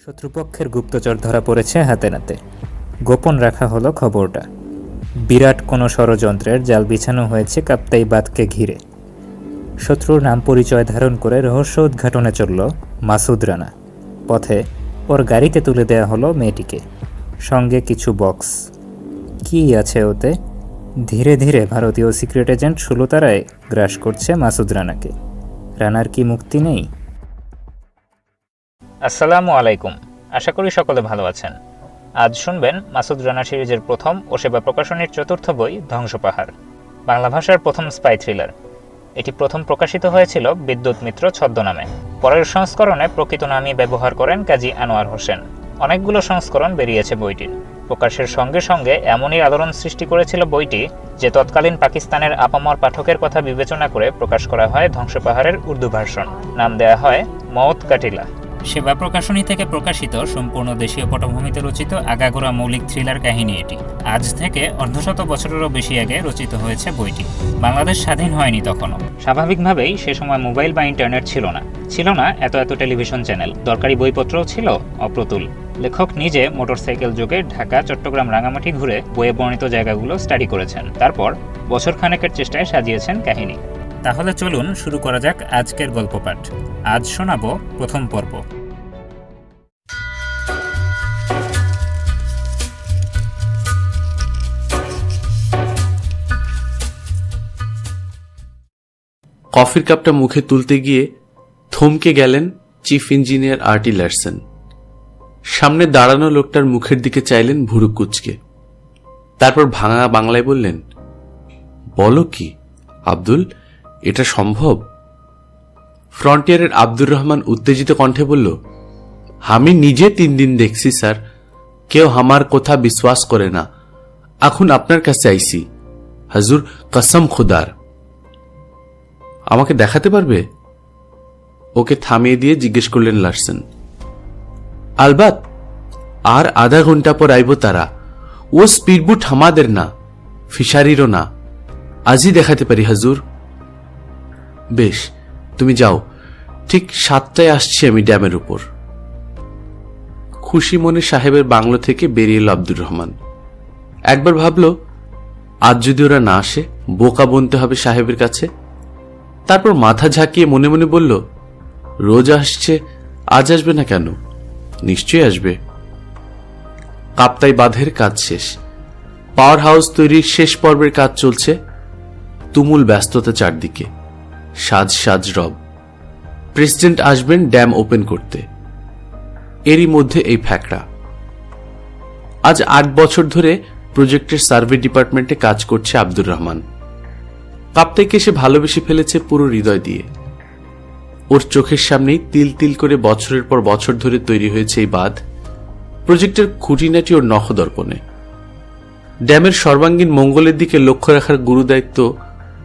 শত্রুপক্ষের গুপ্তচর ধরা পড়েছে হাতে নাতে। গোপন রাখা হলো খবরটা। বিরাট কোনো ষড়যন্ত্রের জাল বিছানো হয়েছে কাপ্তাই বাঁধকে ঘিরে। শত্রুর নাম পরিচয় ধারণ করে রহস্য উদ্ঘাটনে চলল মাসুদ রানা। পথে ওর গাড়িতে তুলে দেয়া হলো মেয়েটিকে, সঙ্গে কিছু বক্স। কী আছে ওতে? ধীরে ধীরে ভারতীয় সিক্রেট এজেন্ট সুলতারায় গ্রাস করছে মাসুদ রানাকে। রানার কি মুক্তি নেই? আসসালামু আলাইকুম, আশা করি সকলে ভালো আছেন। আজ শুনবেন মাসুদ রানা সিরিজের প্রথম ও সেবা প্রকাশনীর চতুর্থ বই ধ্বংস পাহাড়, বাংলা ভাষার প্রথম স্পাই থ্রিলার। এটি প্রথম প্রকাশিত হয়েছিল বিদ্যুৎ মিত্র ছদ্মনামে। পরের সংস্করণে প্রকৃত নামই ব্যবহার করেন কাজী আনোয়ার হোসেন। অনেকগুলো সংস্করণ বেরিয়েছে বইটির। প্রকাশের সঙ্গে সঙ্গে এমনই আলোড়ন সৃষ্টি করেছিল বইটি যে তৎকালীন পাকিস্তানের আপামর পাঠকের কথা বিবেচনা করে প্রকাশ করা হয় ধ্বংস পাহাড়ের উর্দু ভার্সন। নাম দেয়া হয় মওত কাটিলা। সেবা প্রকাশনী থেকে প্রকাশিত সম্পূর্ণ দেশীয় পটভূমিতে রচিত আগাগোড়া মৌলিক থ্রিলার কাহিনী এটি। আজ থেকে অর্ধশত বছরেরও বেশি আগে রচিত হয়েছে বইটি। বাংলাদেশ স্বাধীন হয়নি তখনও। স্বাভাবিকভাবেই সে সময় মোবাইল বা ইন্টারনেট ছিল না এত টেলিভিশন চ্যানেল। দরকারি বইপত্রও ছিল অপ্রতুল। লেখক নিজে মোটরসাইকেল যোগে ঢাকা, চট্টগ্রাম, রাঙামাটি ঘুরে বইয়ে বর্ণিত জায়গাগুলো স্টাডি করেছেন। তারপর বছর খানেকের চেষ্টায় সাজিয়েছেন কাহিনী। তাহলে চলুন শুরু করা যাক আজকের গল্প পাঠ। আজ শোনাবো প্রথম পর্ব। কফির কাপটা মুখে তুলতে গিয়ে থমকে গেলেন চিফ ইঞ্জিনিয়ার আরটি লারসেন। সামনে দাঁড়ানো লোকটার মুখের দিকে চাইলেন ভুরু কুঁচকে। তারপর ভাঙা বাংলায় বললেন, বলো কি আব্দুল, এটা সম্ভব? ফ্রন্টিয়ারের আব্দুর রহমান উত্তেজিত কণ্ঠে বলল, আমি নিজে 3 দিন দেখছি স্যার, কেউ আমার কথা বিশ্বাস করে না। এখন আপনার কাছে আইসি, হাজুর কসম খুদার। আমাকে দেখাতে পারবে? ওকে থামিয়ে দিয়ে জিজ্ঞেস করলেন লারসেন। আলবাত, আর আধা ঘন্টা পর আইব তারা। ও স্পিডবোট আমাদের না, ফিশারিরও না। আজই দেখাতে পারি হাজুর। বেশ, তুমি যাও, ঠিক 7টায় আসছি আমি ড্যামের উপর। খুশি মনে সাহেবের বাংলো থেকে বেরিয়ে এল আব্দুর রহমান। একবার ভাবল, আজ যদি ওরা না আসে বোকা বনতে হবে সাহেবের কাছে। তারপর মাথা ঝাঁকিয়ে মনে মনে বলল, রোজ আসছে, আজ আসবে না কেন? নিশ্চয়ই আসবে। কাপ্তাই বাঁধের কাজ শেষ, পাওয়ার হাউস তৈরির শেষ পর্বের কাজ চলছে। তুমুল ব্যস্ততা চারদিকে, সাজ রব। প্রেসিডেন্ট আসবেন ড্যাম ওপেন করতে। এরই মধ্যে এই ফ্যাকড়া। আজ 8 বছর ধরে প্রজেক্টের সার্ভে ডিপার্টমেন্টে কাজ করছে আব্দুর রহমান। কাপ্তাইকে সে ভালোবেসে ফেলেছে পুরো হৃদয় দিয়ে। ওর চোখের সামনেই তিল তিল করে বছরের পর বছর ধরে তৈরি হয়েছে এই বাঁধ। প্রজেক্টের খুঁটিনাটি ওর নখদর্পণে। ড্যামের সর্বাঙ্গীন মঙ্গলের দিকে লক্ষ্য রাখার গুরুদায়িত্ব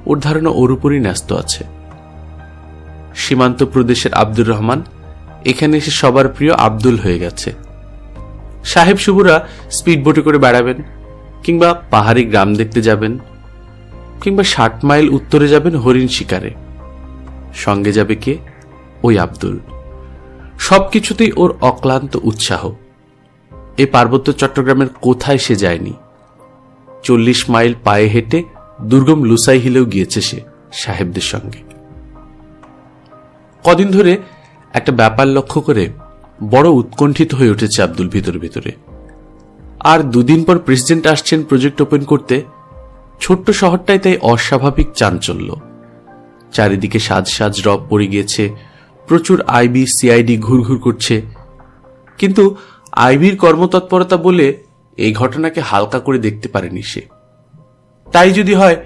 ওর ধারণা ওর উপরই ন্যস্ত আছে। সীমান্ত প্রদেশের আব্দুর রহমান এখানে এসে সবার প্রিয় আব্দুল হয়ে গেছে। সাহেব শুভরা স্পিডবোটে করে বেড়াবেন, কিংবা পাহাড়ি গ্রাম দেখতে যাবেন, কিংবা 60 মাইল উত্তরে যাবেন হরিণ শিকারে। সঙ্গে যাবে কে? ওই আব্দুল। সবকিছুতেই ওর অক্লান্ত উৎসাহ। এই পার্বত্য চট্টগ্রামের কোথায় সে যায়নি। 40 মাইল পায়ে হেঁটে দুর্গম লুসাই হিলেও গিয়েছে সে সাহেবদের সঙ্গে। কদিন ধরে একটা ব্যাপার লক্ষ্য করে বড় উৎকণ্ঠিত হয়ে উঠেছে আব্দুল ভিতরে। আর 2 দিন পর প্রেসিডেন্ট আসছেন প্রজেক্ট ওপেন করতে। ছোট্ট শহরটাই তাই অস্বাভাবিক চাঞ্চল্য। চারিদিকে সাজ রব পড়ে গিয়েছে, প্রচুর আইবি সিআইডি ঘুরঘুর করছে। কিন্তু আইবির কর্মতৎপরতা বলে এই ঘটনাকে হালকা করে দেখতে পারেনি সে। তাই যদি হয়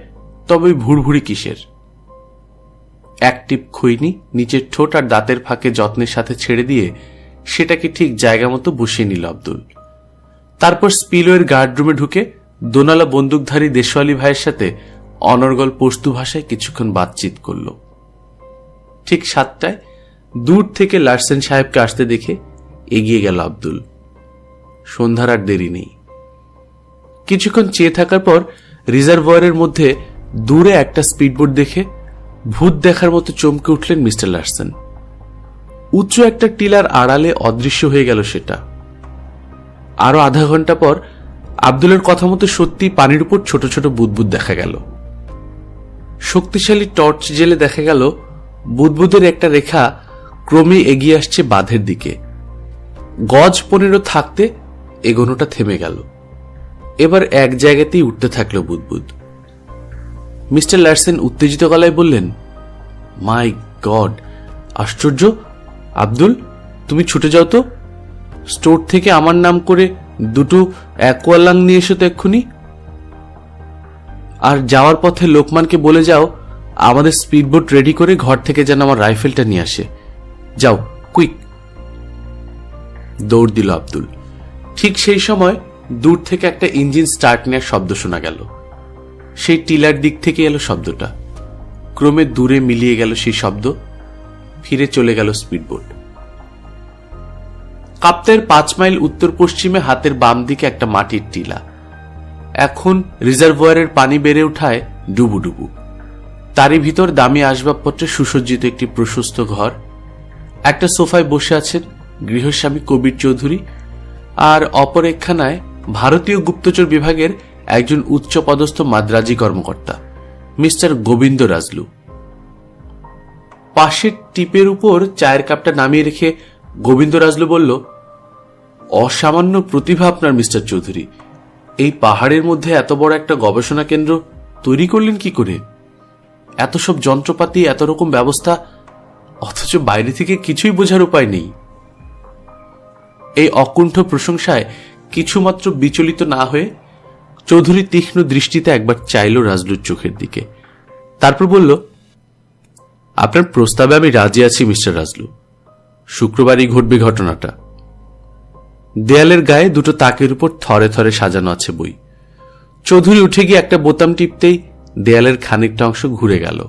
তবে ভুরভুরি কিসের? এক টিপ খৈনি নিচের ঠোঁট আর দাঁতের ফাঁকে যত্নের সাথে ছেড়ে দিয়ে সেটাকে ঠিক জায়গা মতো বসিয়ে নিল আব্দুল। তারপর স্পিলওয়ের গার্ডরুমে ঢুকে দোনালা বন্দুকধারী দেশওয়ালি ভাইয়ের সাথে অনর্গল পশতু ভাষায় কিছুক্ষণ বাতচিত করল। ঠিক 7টায় দূর থেকে লারসেন সাহেবকে আসতে দেখে এগিয়ে গেল আব্দুল। সন্ধ্যার আর দেরি নেই। কিছুক্ষণ চেয়ে থাকার পর রিজার্ভয়ারের মধ্যে দূরে একটা স্পিডবোট দেখে ভূত দেখার মতো চমকে উঠলেন মিস্টার লারসেন। উঁচু একটা টিলার আড়ালে অদৃশ্য হয়ে গেল সেটা। আরো আধা ঘন্টা পর আব্দুলের কথা মতো সত্যি পানির উপর ছোট ছোট বুদবুদ দেখা গেল। শক্তিশালী টর্চ জেলে দেখা গেল বুদবুদের একটা রেখা ক্রমে এগিয়ে আসছে বাঁধের দিকে। গজ 15 থাকতে এগোনোটা থেমে গেল। এবার এক জায়গাতেই উঠতে থাকলো বুদবুদ। মিস্টার লারসেন উত্তেজিত গলায় বললেন, মাই গড, আশ্চর্য! আব্দুল, তুমি ছুটে যাও তো, স্টোর থেকে আমার নাম করে 2 অ্যাকোয়ালাং নিয়ে এসো তো এক্ষুনি। আর যাওয়ার পথে লোকমানকে বলে যাও আমাদের স্পিডবোট রেডি করে ঘর থেকে যেন আমার রাইফেলটা নিয়ে আসে। যাও, কুইক। দৌড় দিল আব্দুল। ঠিক সেই সময় দূর থেকে একটা ইঞ্জিন স্টার্ট নেওয়ার শব্দ শোনা গেল। সেই টিলার দিক থেকে এলো শব্দটা। ক্রমে দূরে মিলিয়ে গেল সেই শব্দ। ফিরে চলে গেল স্পিডবোট। কাপ্তাইয়ের 5 মাইল উত্তর পশ্চিমে হাতের বাম দিকে একটা মাটির টিলা। এখন রিজার্ভয়ারের পানি বেড়ে উঠায় ডুবু ডুবু। তারই ভিতর দামি আসবাবপত্রে সুসজ্জিত একটি প্রশস্ত ঘর। একটা সোফায় বসে আছেন গৃহস্বামী কবির চৌধুরী, আর অপর একখানায় ভারতীয় গুপ্তচর বিভাগের একজন উচ্চপদস্থ মাদ্রাজি কর্মকর্তা মিস্টার গোবিন্দ রাজলু। পাশের টিপের উপর চায়ের কাপটা নামিয়ে রেখে গোবিন্দ রাজলু বলল, অসামান্য প্রতিভা আপনার মিস্টার চৌধুরী। এই পাহাড়ের মধ্যে এত বড় একটা গবেষণা কেন্দ্র তৈরি করলেন কি করে? এত সব যন্ত্রপাতি, এত রকম ব্যবস্থা, অথচ বাইরে থেকে কিছুই বোঝার উপায় নেই। এই অকুণ্ঠ প্রশংসায় কিছুমাত্র বিচলিত না হয়ে চৌধুরী তীক্ষ্ণ দৃষ্টিতে একবার চাইল রাজলুর চোখের দিকে। তারপর বলল, আপনার প্রস্তাবে আমি রাজি আছি মিস্টার রাজলু। শুক্রবারই ঘটবে ঘটনাটা। দেয়ালের গায়ে 2 তাকের উপর থরে থরে সাজানো আছে বই। চৌধুরী উঠে গিয়ে একটা বোতাম টিপতেই দেয়ালের খানিকটা অংশ ঘুরে গেল।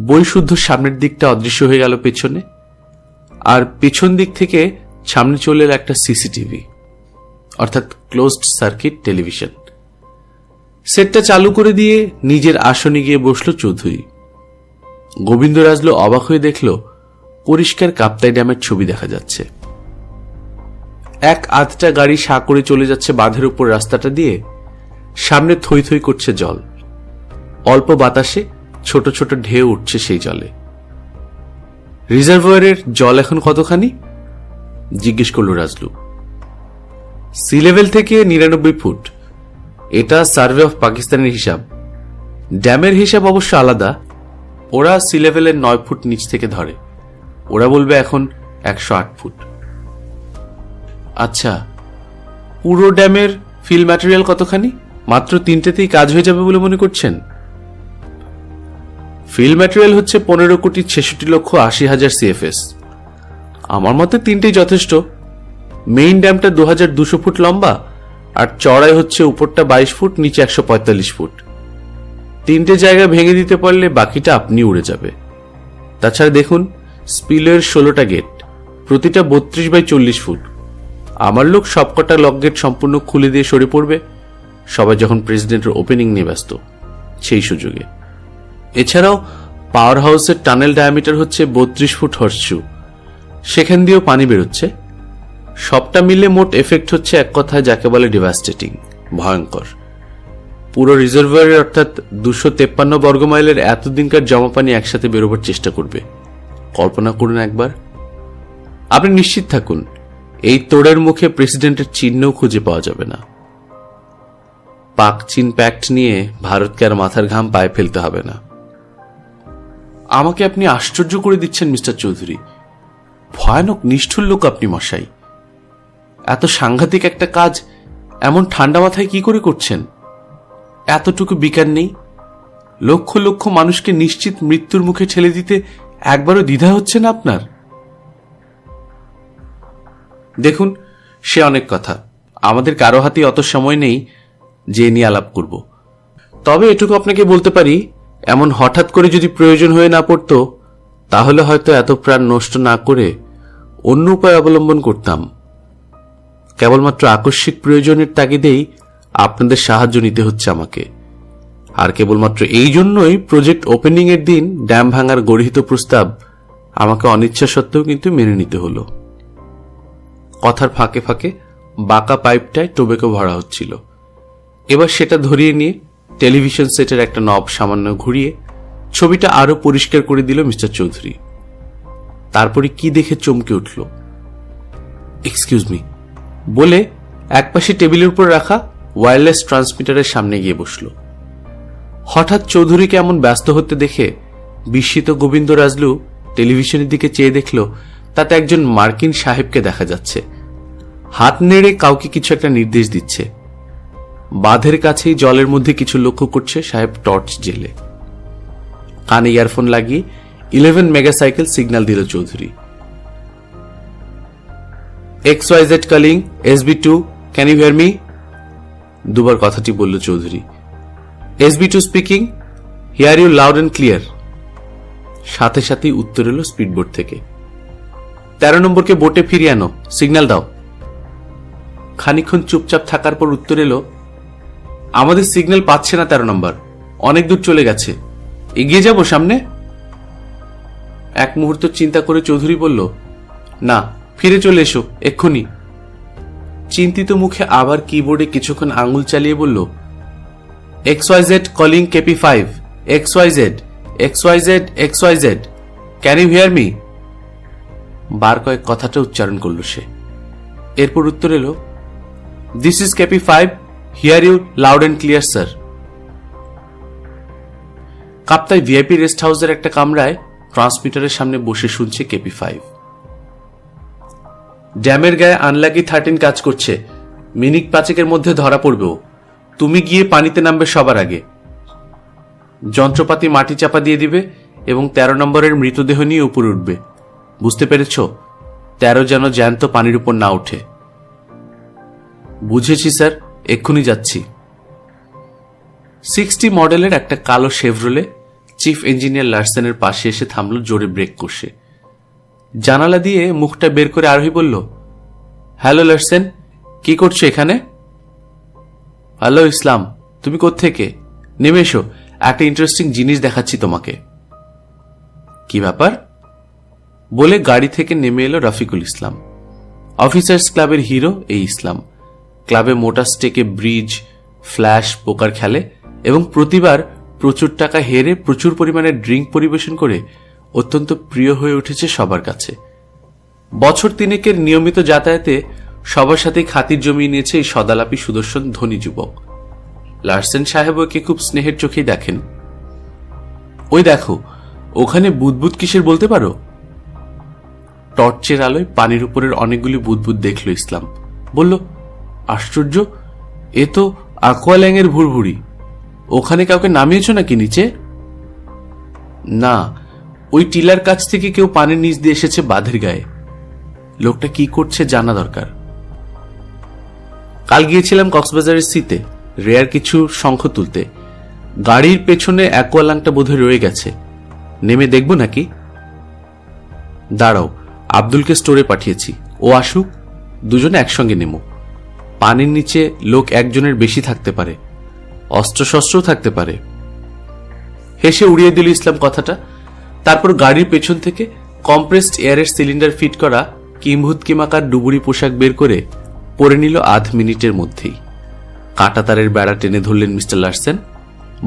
বই শুদ্ধ সামনের দিকটা অদৃশ্য হয়ে গেল পেছনে, আর পেছন দিক থেকে সামনে চলে এলো একটা সিসিটিভি, অর্থাৎ ক্লোজড সার্কিট টেলিভিশন। সেটটা চালু করে দিয়ে নিজের আসনে গিয়ে বসল চৌধুরী। গোবিন্দ রাজলু অবাক হয়ে দেখল পরিষ্কার কাপ্তাই ড্যামের ছবি দেখা যাচ্ছে। এক আধটা গাড়ি সা করে চলে যাচ্ছে বাঁধের উপর রাস্তাটা দিয়ে। সামনে থই থই করছে জল। অল্প বাতাসে ছোট ছোট ঢেউ উঠছে সেই জলে। রিজার্ভয়ারের জল এখন কতখানি জিজ্ঞেস করল রাজলু। সি লেভেল থেকে 99 ফুট। এটা সার্ভে অফ পাকিস্তানের হিসাব। ড্যামের হিসাব অবশ্য আলাদা। ওরা সি লেভেলের 9 ফুট নিচ থেকে ধরে। ওরা বলবে এখন 108 ফুট। আচ্ছা, পুরো ড্যামের ফিল ম্যাটেরিয়াল কতখানি? মাত্র 3টেতেই কাজ হয়ে যাবে বলে মনে করছেন? ফিল ম্যাটেরিয়াল হচ্ছে 15,66,80,000 CFS। আমার মতে 3টেই যথেষ্ট। মেইন ড্যামটা 2200 ফুট লম্বা, আর চড়াই হচ্ছে উপরটা 22 ফুট, নিচে 145 ফুট। 3টে জায়গা ভেঙে দিতে পারলে বাকিটা আপনি উড়ে যাবে। তাছাড়া দেখুন, স্পিলের 16টা গেট, প্রতিটা 32/40 ফুট। আমার লোক সবকটা লক গেট সম্পূর্ণ খুলে দিয়ে সরে পড়বে, সবাই যখন প্রেসিডেন্টের ওপেনিং নিয়ে ব্যস্ত সেই সুযোগে। এছাড়াও পাওয়ার হাউসের টানেল ডায়ামিটার হচ্ছে 32 ফুট হর্সশু, সেখান দিয়েও পানি বেরোচ্ছে। সবটা মিলে মোট এফেক্ট হচ্ছে এক কথায় যাকে বলে ডিভাস্টেটিং, ভয়ঙ্কর। পুরো রিজার্ভারের অর্থাৎ 253 বর্গমাইলের এতদিনকার জমা পানি একসাথে বেরোবার চেষ্টা করবে। কল্পনা করুন একবার। আপনি নিশ্চিত থাকুন, এই তোড়ের মুখে প্রেসিডেন্টের চিহ্নও খুঁজে পাওয়া যাবে না। পাক চীন প্যাক্ট নিয়ে ভারতকে আর মাথার ঘাম পায়ে ফেলতে হবে না। আমাকে আপনি আশ্চর্য করে দিচ্ছেন মিস্টার চৌধুরী। ভয়ানক নিষ্ঠুর লোক আপনি মশাই। এত সাংঘাতিক একটা কাজ এমন ঠান্ডা মাথায় কি করে করছেন? এতটুকু বিকার নেই? লক্ষ লক্ষ মানুষকে নিশ্চিত মৃত্যুর মুখে ঠেলে দিতে একবারও দ্বিধা হচ্ছে না আপনার? দেখুন, সে অনেক কথা। আমাদের কারো হাতে অত সময় নেই যে নিয়ে আলাপ করব। তবে এটুকু আপনাকে বলতে পারি, এমন হঠাৎ করে যদি প্রয়োজন হয়ে না পড়তো, তাহলে হয়তো এত প্রাণ নষ্ট না করে অন্য উপায় অবলম্বন করতাম। কেবলমাত্র আকস্মিক প্রয়োজনের তাগিদেই আপনাদের সাহায্য নিতে হচ্ছে আমাকে। আর কেবলমাত্র এই জন্যই প্রজেক্ট ওপেনিং এর দিন ড্যাম ভাঙার গর্হিত প্রস্তাব আমাকে অনিচ্ছা সত্ত্বেও কিন্তু মেনে নিতে হলো। কথার ফাঁকে ফাঁকে বাঁকা পাইপটায় টোবেকো ভরা হচ্ছিল। এবার সেটা ধরিয়ে নিয়ে টেলিভিশন সেটের একটা নব সামান্য ঘুরিয়ে ছবিটা আরো পরিষ্কার করে দিল মিস্টার চৌধুরী। তারপরে কি দেখে চমকে উঠল। এক্সকিউজ মি বলে একপাশে টেবিলের উপর রাখা ওয়্যারলেস ট্রান্সমিটারের সামনে গিয়ে বসল। হঠাৎ চৌধুরীকে এমন ব্যস্ত হতে দেখে বিস্মিত গোবিন্দ রাজলু টেলিভিশনের দিকে চেয়ে দেখল তাতে একজন মার্কিন সাহেবকে দেখা যাচ্ছে। হাত নেড়ে কাউকে কিছু একটা নির্দেশ দিচ্ছে। বাঁধের কাছেই জলের মধ্যে কিছু লক্ষ্য করছে সাহেব টর্চ জেলে। কানে ইয়ারফোন লাগিয়ে 11 মেগাসাইকেল সিগন্যাল দিল Chowdhury. XYZ calling SB2, can you hear me? দুবার কথাটি বলল Chowdhury. SB2 speaking, hear you loud and clear. সাথে সাথেই উত্তর এলো স্পিডবোট থেকে। 13 নম্বরকে বোটে ফিরিয়ে আনো, সিগন্যাল দাও। খানিকক্ষণ চুপচাপ থাকার পর উত্তর এলো, আমাদের সিগন্যাল পাচ্ছে না 13 নম্বর, অনেক দূর চলে গেছে, এগিয়ে যাব সামনে। এক মুহূর্ত চিন্তা করে চৌধুরী বলল, না, ফিরে চলে এসো এক্ষুনি। চিন্তিত মুখে আবার কিবোর্ডে কিছুক্ষণ আঙুল চালিয়ে বলল, XYZ calling KP5, XYZ XYZ XYZ, can you hear me? বার কয়েক কথাটা উচ্চারণ করল সে। এরপর উত্তর এলো, this is KP5, hear you loud and clear sir. Kaptai VIP rest হাউসের একটা কামরায় ট্রান্সমিটারের সামনে বসে শুনছে KP5। ড্যামের গায়ে আনলাকি 13 কাজ করছে, মিনিট 5 মধ্যে ধরা পড়বেও। তুমি গিয়ে পানিতে নামবে সবার আগে। যন্ত্রপাতি মাটি চাপা দিয়ে দিবে এবং 13 নম্বরের মৃতদেহ নিয়ে উপরে উঠবে। বুঝতে পেরেছ? 13 যেন জ্যান্ত পানির উপর না ওঠে। বুঝেছি স্যার, এক্ষুনি যাচ্ছি। 60 মডেলের একটা কালো শেভরোলে চিফ ইঞ্জিনিয়ার লার্সেনের পাশে এসে থামল জোরে ব্রেক কষে। জানালা দিয়ে মুখটা বের করে আরোহী বলল, হ্যালো লার্সেন, কি করছো এখানে? হ্যালো ইসলাম, তুমি কোত্থেকে? নেমে এসো, একটা ইন্টারেস্টিং জিনিস দেখাচ্ছি তোমাকে। কি ব্যাপার? বলে গাড়ি থেকে নেমে এলো রফিকুল ইসলাম। অফিসার্স ক্লাবের হিরো এই ইসলাম। ক্লাবে মোটা স্টেকে ব্রিজ, ফ্ল্যাশ, পোকার খেলে এবং প্রতিবার প্রচুর টাকা হেরে প্রচুর পরিমাণে ড্রিঙ্ক পরিবেশন করে অত্যন্ত প্রিয় হয়ে উঠেছে সবার কাছে। বছর 3 নিয়মিত যাতায়াতে সবার সাথে খাতির জমিয়ে নিয়েছে এই সদালাপী সুদর্শন ধনী যুবক। লার্সেন সাহেব ওকে খুব স্নেহের চোখেই দেখেন। ওই দেখো, ওখানে বুদবুদ কিসের বলতে পারো? টর্চের আলোয় পানির উপরের অনেকগুলি বুদবুদ দেখল ইসলাম। বলল, আশ্চর্য, এ তো আকোয়াল্যাংয়ের ভুরভুরি। ওখানে কাউকে নামিয়েছ নাকি নিচে? না, ওই টিলার কাছ থেকে কেউ পানির নিচ দিয়ে এসেছে বাঁধের গায়ে। লোকটা কি করছে জানা দরকার। কাল গিয়েছিলাম কক্সবাজারের সিতে রেয়ার কিছু শঙ্খ তুলতে। গাড়ির পেছনে অ্যাকোয়ালাংটা বোধহয় রয়ে গেছে, নেমে দেখব নাকি? দাঁড়াও, আব্দুলকে স্টোরে পাঠিয়েছি, ও আসুক, দুজনে একসঙ্গে নেমো। পানির নিচে লোক একজনের বেশি থাকতে পারে, অস্ত্রশস্ত্রও থাকতে পারে। হেসে উড়িয়ে দিল ইসলাম কথাটা। তারপর গাড়ির পেছন থেকে কম্প্রেসড এয়ারের সিলিন্ডার ফিট করা কিম্ভূত কিমাকার ডুবুরি পোশাক বের করে পরে নিল আধ মিনিটের মধ্যেই। কাঁটাতারের বেড়া টেনে ধরলেন মিস্টার লার্সেন।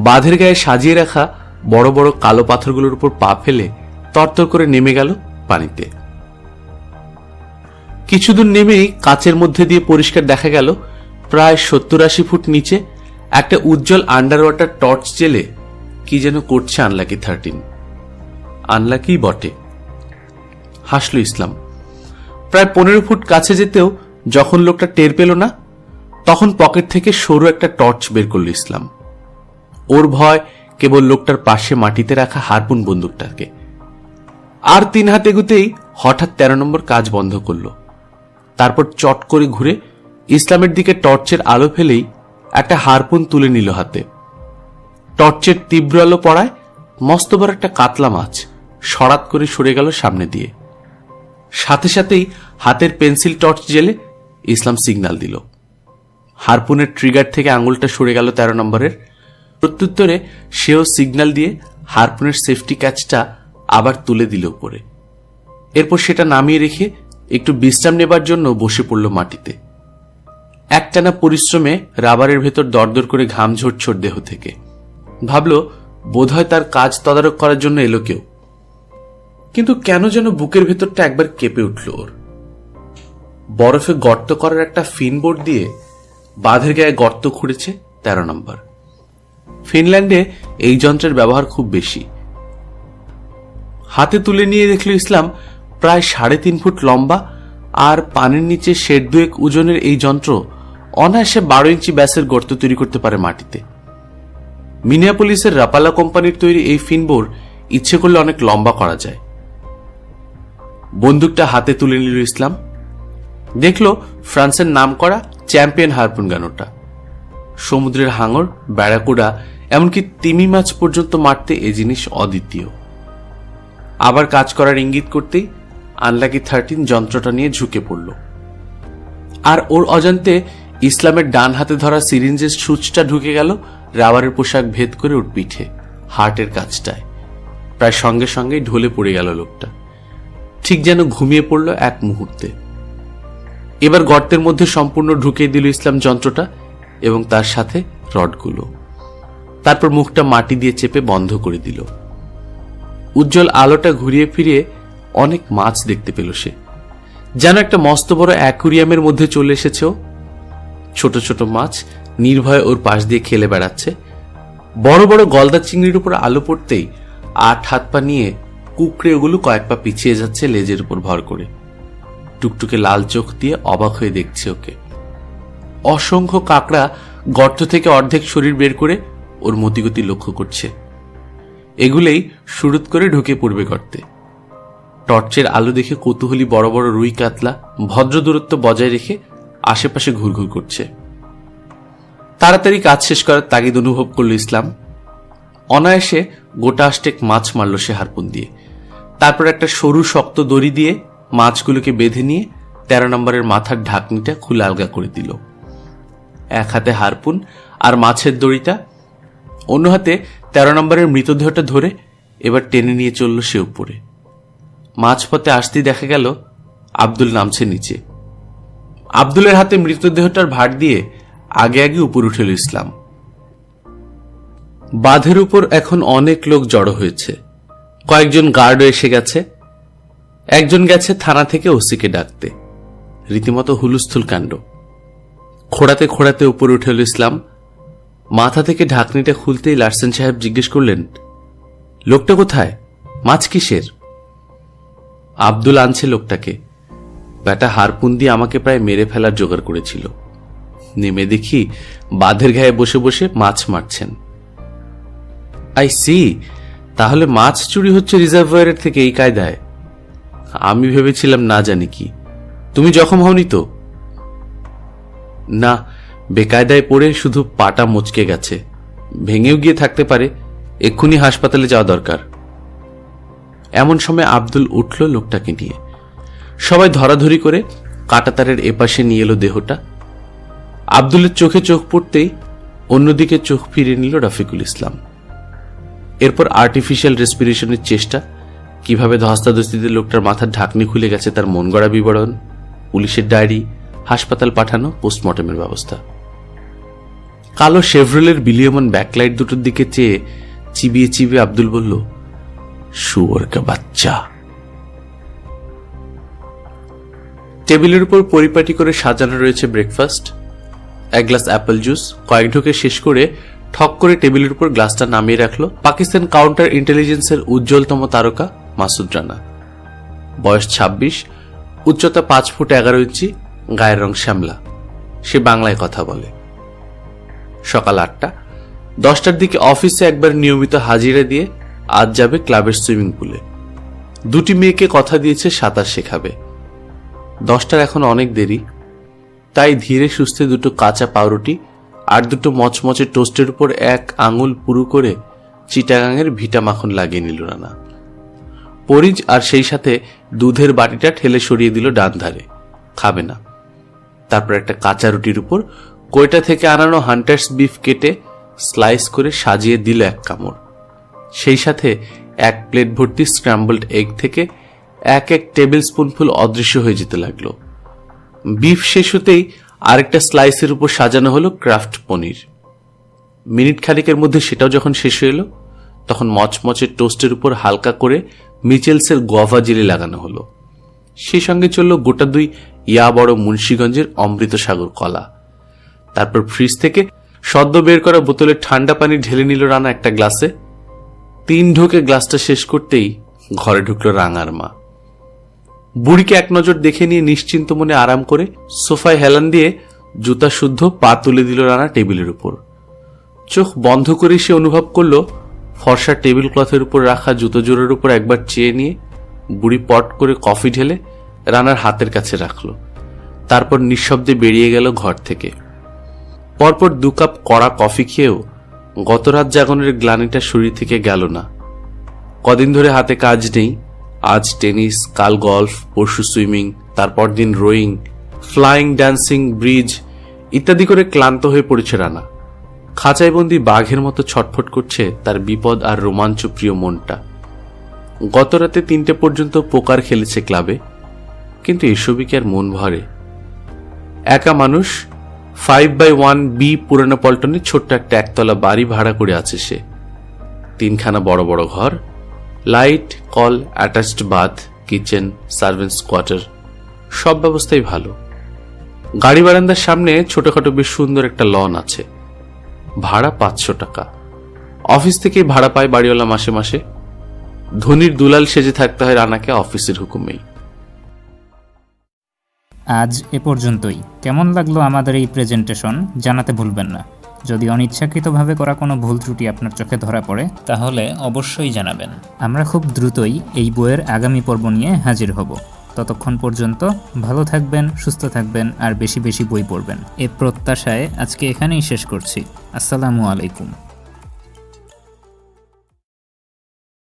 বাঁধের গায়ে সাজিয়ে রাখা বড় বড় কালো পাথরগুলোর উপর পা ফেলে তরতর করে নেমে গেল পানিতে। কিছুদূর নেমেই কাচের মধ্যে দিয়ে পরিষ্কার দেখা গেল প্রায় 70-80 ফুট নিচে একটা উজ্জ্বল আন্ডার ওয়াটার টর্চ জেলে কি যেন করছে আনলাকি 13। আনলাকি বটে, হাসল ইসলাম। প্রায় 15 ফুট কাছে যেতেও যখন লোকটা টের পেল না, তখন পকেট থেকে সরু একটা টর্চ বের করল ইসলাম। ওর ভয় কেবল লোকটার পাশে মাটিতে রাখা হারপুন বন্দুকটাকে। আর 3 হাত এগুতেই হঠাৎ 13 নম্বর কাজ বন্ধ করল। তারপর চট করে ঘুরে ইসলামের দিকে টর্চের আলো ফেলেই একটা হারপুন তুলে নিল হাতে। টর্চের তীব্র আলো পড়ায় মস্ত বড় একটা কাতলা মাছ সরাত করে সরে গেল সামনে দিয়ে। সাথে সাথেই হাতের পেন্সিল টর্চ জেলে ইসলাম সিগন্যাল দিল। হারপুনের ট্রিগার থেকে আঙুলটা সরে গেল 13 নম্বরের। প্রত্যুত্তরে সেও সিগন্যাল দিয়ে হারপুনের সেফটি ক্যাচটা আবার তুলে দিল উপরে। এরপর সেটা নামিয়ে রেখে একটু বিশ্রাম নেবার জন্য বসে পড়ল মাটিতে। একটানা পরিশ্রমে রাবারের ভেতর দরদর করে ঘাম ঝরঝর দেহ থেকে। ভাবল বোধহয় তার কাজ তদারক করার জন্য এলো কেউ, কিন্তু কেন যেন বুকের ভেতরটা একবার কেঁপে উঠল ওর। বরফে গর্ত করার একটা ফিনবোর্ড দিয়ে বাঁধের গায়ে গর্ত খুঁড়েছে 13 নম্বর। ফিনল্যান্ডে এই যন্ত্রের ব্যবহার খুব বেশি। হাতে তুলে নিয়ে দেখল ইসলাম প্রায় 3.5 ফুট লম্বা আর পানির নিচে 1.5 ওজনের এই যন্ত্র অনায়াসে 12 ইঞ্চি ব্যাসের গর্ত তৈরি করতে পারে মাটিতে। মিনিয়াপোলিসের রাপালা কোম্পানির তৈরি এই ফিনবোর্ড ইচ্ছে করলে অনেক লম্বা করা যায়। বন্দুকটা হাতে তুলে নিল ইসলাম। দেখল ফ্রান্সের নাম করা চ্যাম্পিয়ন হারপুন গানোটা। সমুদ্রের হাঙর, ব্যারাকুডা, এমনকি তিমি মাছ পর্যন্ত মারতে এ জিনিস অদ্বিতীয়। আবার কাজ করার ইঙ্গিত করতেই আনলাকি 13 যন্ত্রটা নিয়ে ঝুঁকে পড়ল। আর ওর অজান্তে ইসলামের ডান হাতে ধরা সিরিঞ্জের সূচটা ঢুকে গেল রাবারের পোশাক ভেদ করে ওর পিঠে, হার্টের কাছটায়। প্রায় সঙ্গে সঙ্গেই ঢলে পড়ে গেল লোকটা, ঠিক যেন ঘুমিয়ে পড়ল এক মুহূর্তে। এবার গর্তের মধ্যে সম্পূর্ণ ঢুকিয়ে দিল ইসলাম যন্ত্রটা এবং তার সাথে রডগুলো। তারপর মুখটা মাটি দিয়ে চেপে বন্ধ করে দিল। উজ্জ্বল আলোটা ঘুরিয়ে ফিরিয়ে অনেক মাছ দেখতে পেল সে, যেন একটা মস্ত বড় অ্যাকুরিয়ামের মধ্যে চলে এসেছে। ছোট ছোট মাছ নির্ভয়ে ওর পাশ দিয়ে খেলে বেড়াচ্ছে। বড় বড় গলদা চিংড়ির উপর আলো পড়তেই 8 হাত পা নিয়ে কুকড়ে ওগুলো কয়েক পা পিছিয়ে যাচ্ছে লেজের উপর ভর করে। টুকটুকে লাল চোখ দিয়ে অবাক হয়ে দেখছে ওকে। অসংখ্য কাকড়া গর্ত থেকে অর্ধেক শরীর বের করে ওর মতিগতি লক্ষ্য করছে। এগুলোই শুরুত করে ঢুকে পড়বে গর্তে। টর্চের আলো দেখে কৌতূহলী বড় বড় রুই কাতলা ভদ্র দূরত্ব বজায় রেখে আশেপাশে ঘুরঘুর করছে। তাড়াতাড়ি কাজ শেষ করার তাগিদ অনুভব করল ইসলাম। অনায়াসে গোটা 8 মাছ মারল সে হারপুন দিয়ে। তারপর একটা সরু শক্ত দড়ি দিয়ে মাছগুলোকে বেঁধে নিয়ে 13 নম্বরের মাথার ঢাকনিটা খুলে আলগা করে দিল। এক হাতে হারপুন আর মাছের দড়িটা, অন্য হাতে 13 নম্বরের মৃতদেহটা ধরে এবার টেনে নিয়ে চলল সে উপরে। মাঝপথে আসতেই দেখা গেল আব্দুল নামছে নিচে। আব্দুলের হাতে মৃতদেহটার ভার দিয়ে আগে আগে উপর উঠেল ইসলাম। বাঁধের উপর এখন অনেক লোক জড়ো হয়েছে। কয়েকজন গার্ডও এসে গেছে। একজন গেছে থানা থেকে ওসিকে ডাকতে। রীতিমতো হুলস্থুল কাণ্ড। খোঁড়াতে খোঁড়াতে উপরে উঠেল ইসলাম। মাথা থেকে ঢাকনিটা খুলতেই লার্সেন সাহেব জিজ্ঞেস করলেন, লোকটা কোথায়? মাছ কিসের? আব্দুল আনছে লোকটাকে। ব্যাটা হারপুন দিয়ে আমাকে প্রায় মেরে ফেলার জোগাড় করেছিল। নেমে দেখি বাঁধের গায়ে বসে বসে মাছ মারছেন। আই সি, তাহলে মাছ চুরি হচ্ছে রিজার্ভায়ারের থেকে এই কায়দায়। আমি ভেবেছিলাম না জানি কি। তুমি জখম হওনি তো? না, বেকায়দায় পড়ে শুধু পাটা মচকে গেছে। ভেঙেও গিয়ে থাকতে পারে। এক্ষুনি হাসপাতালে যাওয়া দরকার। এমন সময় আব্দুল উঠল লোকটাকে নিয়ে। সবাই ধরাধরি করে কাঁটাতারের এপাশে নিয়ে এলো দেহটা। আব্দুলের চোখে চোখ পড়তেই অন্যদিকে চোখ ফিরিয়ে নিল রফিকুল ইসলাম। এরপর আর্টিফিশিয়াল রেসপিরেশনের চেষ্টা, কিভাবে ধস্তাধস্তিতে লোকটার মাথার ঢাকনি খুলে গেছে তার মন গড়া বিবরণ, পুলিশের ডায়েরি, হাসপাতাল পাঠানো, পোস্টমর্টমের ব্যবস্থা। কালো শেভরলের বিলিয়মান ব্যাকলাইট দুটোর দিকে চেয়ে চিবিয়ে চিবিয়ে আব্দুল বলল, শুয়োর কা বাচ্চা। টেবিলের উপর পরিপাটি করে সাজানো রয়েছে ব্রেকফাস্ট। এক গ্লাস অ্যাপেল জুস কয়েক ঢোকে শেষ করে ঠক করে টেবিলের উপর গ্লাসটা নামিয়ে রাখলো পাকিস্তান কাউন্টার ইন্টেলিজেন্সের উজ্জ্বলতম তারকা মাসুদ রানা। বয়স 26, উচ্চতা 5 ফুট 11 ইঞ্চি, গায়ের রং শ্যামলা। সে বাংলায় কথা বলে। সকাল 8টা। 10টার দিকে অফিসে একবার নিয়মিত হাজিরা দিয়ে আজ যাবে ক্লাবের সুইমিং পুলে। 2টি মেয়েকে কথা দিয়েছে সাঁতার শেখাবে। 10টার এখন অনেক দেরি, তাই ধীরে সুস্থে 2টো কাঁচা পাউরুটি আর 2টো মচমচে টোস্টের উপর 1 আঙুল পুরু করে চিটাগাঙের ভিটা মাখন লাগিয়ে নিল রানা। পরিজ আর সেই সাথে দুধের বাটিটা ঠেলে সরিয়ে দিল ডান ধারে, খাবে না। তারপর একটা কাঁচা রুটির উপর কোয়েটা থেকে আনানো হান্টার্স বিফ কেটে স্লাইস করে সাজিয়ে দিল 1 কামড়। সেই সাথে 1 প্লেট ভর্তি স্ক্র্যাম্বলড এগ থেকে এক এক টেবিল স্পুনফুল অদৃশ্য হয়ে যেতে লাগলো। বিফ শেষ হতেই আরেকটা স্লাইসের উপর সাজানো হলো ক্রাফট পনির। মিনিট খানিকের মধ্যে সেটাও যখন শেষ হয়ে এলো, তখন মচমচের টোস্টের উপর হালকা করে মিচেলসের গোয়াভা জেলি লাগানো হলো। সেই সঙ্গে চলল গোটা 2 ইয়া বড় মুন্সীগঞ্জের অমৃত সাগর কলা। তারপর ফ্রিজ থেকে সদ্য বের করা বোতলে ঠান্ডা পানি ঢেলে নিল রানা একটা গ্লাসে। 3 ঢোকে গ্লাসটা শেষ করতেই ঘরে ঢুকলো রাঙার মা। বুড়িকে এক নজর দেখে নিয়ে নিশ্চিন্ত মনে আরাম করে সোফায় হেলান দিয়ে জুতা শুদ্ধ পা তুলে দিল রানা টেবিলের উপর। চোখ বন্ধ করে সে অনুভব করল ফর্সা টেবিল ক্লথের উপর রাখা জুতো জোড়ার উপর একবার চেয়ে নিয়ে বুড়ি পট করে কফি ঢেলে রানার হাতের কাছে রাখল। তারপর নিঃশব্দে বেরিয়ে গেল ঘর থেকে। পরপর 2 কাপ কড়া কফি খেয়েও গতরাত জাগনের গ্লানিটা শরীর থেকে গেল না। কদিন ধরে হাতে কাজ নেই, আজ টেনিস, কাল গলফ, পরশু সুইমিং, তারপর দিন রোয়িং, ফ্লাইং, ডান্সিং, ব্রিজ ইত্যাদি করে ক্লান্ত হয়ে পড়েছে রানা। খাঁচাইবন্দি বাঘের মতো ছটফট করছে তার বিপদ আর রোমাঞ্চ প্রিয় মনটা। গতরাতে 3টে পর্যন্ত পোকার খেলেছে ক্লাবে, কিন্তু এসবই কি আর মন ভরে? একা মানুষ 5x1 বি পুরানো পল্টনে ছোট্ট একটা একতলা বাড়ি ভাড়া করে আছে সে। 3খানা বড় বড় ঘর, লাইট, কল, attached bath, kitchen, servants quarter, সব ব্যবস্থাই ভালো। গাড়ি বারান্দার সামনে ছোটখাটো বেশ সুন্দর একটা লন আছে। ভাড়া 500 টাকা। অফিস থেকেই ভাড়া পায় বাড়িওয়ালা মাসে মাসে। ধনির দুলাল সেজে থাকতে হয় রানাকে অফিসের হুকুমেই। আজ এ পর্যন্তই। কেমন লাগলো আমাদের এই প্রেজেন্টেশন জানাতে ভুলবেন না। যদি অনিচ্ছাকৃতভাবে করা কোনো ভুল ত্রুটি আপনার চোখে ধরা পড়ে তাহলে অবশ্যই জানাবেন। আমরা খুব দ্রুতই এই বইয়ের আগামী পর্ব নিয়ে হাজির হব। ততক্ষণ পর্যন্ত ভালো থাকবেন, সুস্থ থাকবেন আর বেশি বেশি বই পড়বেন। এ প্রত্যাশায় আজকে এখানেই শেষ করছি। আসসালামু আলাইকুম।